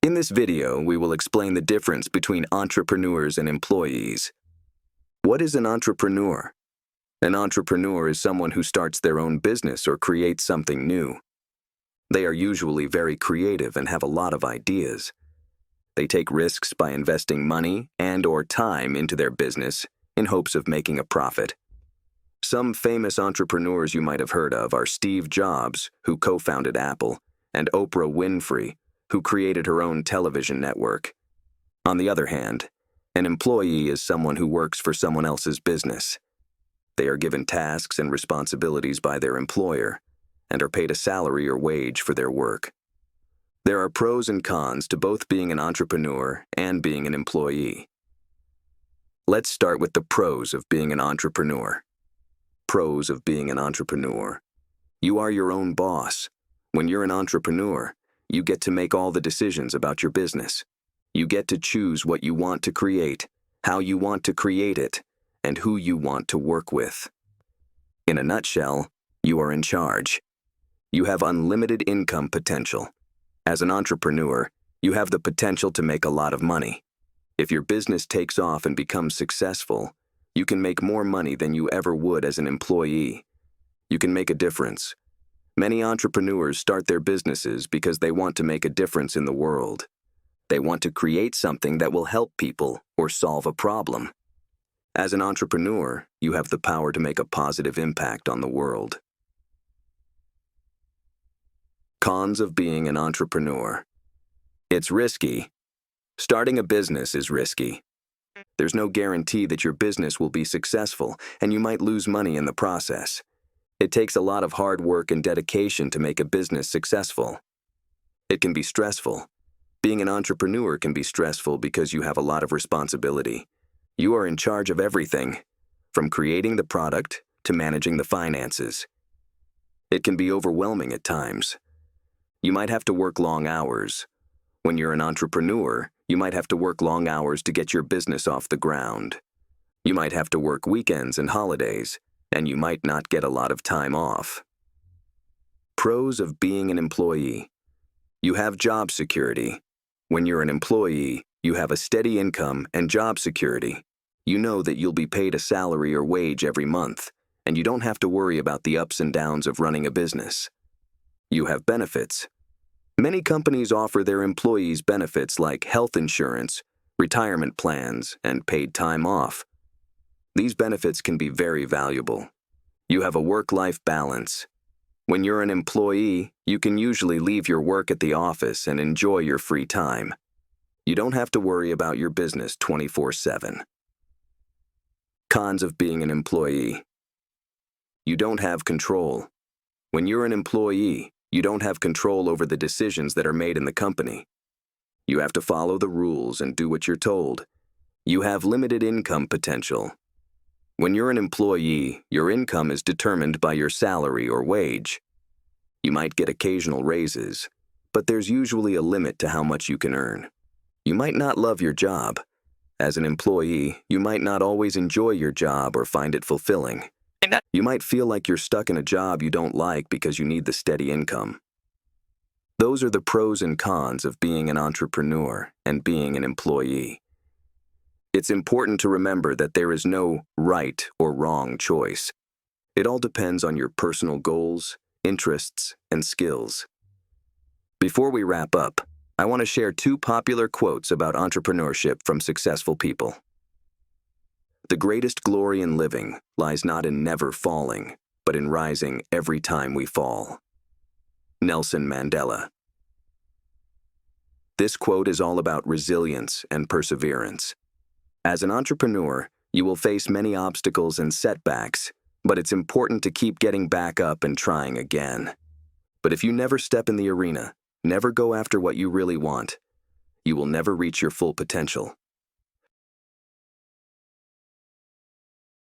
In this video, we will explain the difference between entrepreneurs and employees. What is an entrepreneur? An entrepreneur is someone who starts their own business or creates something new. They are usually very creative and have a lot of ideas. They take risks by investing money and/or time into their business in hopes of making a profit. Some famous entrepreneurs you might have heard of are Steve Jobs, who co-founded Apple, and Oprah Winfrey, who created her own television network. On the other hand, an employee is someone who works for someone else's business. They are given tasks and responsibilities by their employer and are paid a salary or wage for their work. There are pros and cons to both being an entrepreneur and being an employee. Let's start with the pros of being an entrepreneur. Pros of being an entrepreneur. You are your own boss. When you're an entrepreneur, you get to make all the decisions about your business. You get to choose what you want to create, how you want to create it, and who you want to work with. In a nutshell, you are in charge. You have unlimited income potential. As an entrepreneur, you have the potential to make a lot of money. If your business takes off and becomes successful, you can make more money than you ever would as an employee. You can make a difference. Many entrepreneurs start their businesses because they want to make a difference in the world. They want to create something that will help people or solve a problem. As an entrepreneur, you have the power to make a positive impact on the world. Cons of being an entrepreneur. It's risky. Starting a business is risky. There's no guarantee that your business will be successful, and you might lose money in the process. It takes a lot of hard work and dedication to make a business successful. It can be stressful. Being an entrepreneur can be stressful because you have a lot of responsibility. You are in charge of everything, from creating the product to managing the finances. It can be overwhelming at times. You might have to work long hours. When you're an entrepreneur, you might have to work long hours to get your business off the ground. You might have to work weekends and holidays, and you might not get a lot of time off. Pros of being an employee. You have job security. When you're an employee, you have a steady income and job security. You know that you'll be paid a salary or wage every month, and you don't have to worry about the ups and downs of running a business. You have benefits. Many companies offer their employees benefits like health insurance, retirement plans, and paid time off. These benefits can be very valuable. You have a work-life balance. When you're an employee, you can usually leave your work at the office and enjoy your free time. You don't have to worry about your business 24/7. Cons of being an employee. You don't have control. When you're an employee, you don't have control over the decisions that are made in the company. You have to follow the rules and do what you're told. You have limited income potential. When you're an employee, your income is determined by your salary or wage. You might get occasional raises, but there's usually a limit to how much you can earn. You might not love your job. As an employee, you might not always enjoy your job or find it fulfilling. You might feel like you're stuck in a job you don't like because you need the steady income. Those are the pros and cons of being an entrepreneur and being an employee. It's important to remember that there is no right or wrong choice. It all depends on your personal goals, interests, and skills. Before we wrap up, I want to share two popular quotes about entrepreneurship from successful people. The greatest glory in living lies not in never falling, but in rising every time we fall. Nelson Mandela. This quote is all about resilience and perseverance. As an entrepreneur, you will face many obstacles and setbacks, but it's important to keep getting back up and trying again. But if you never step in the arena, never go after what you really want, you will never reach your full potential.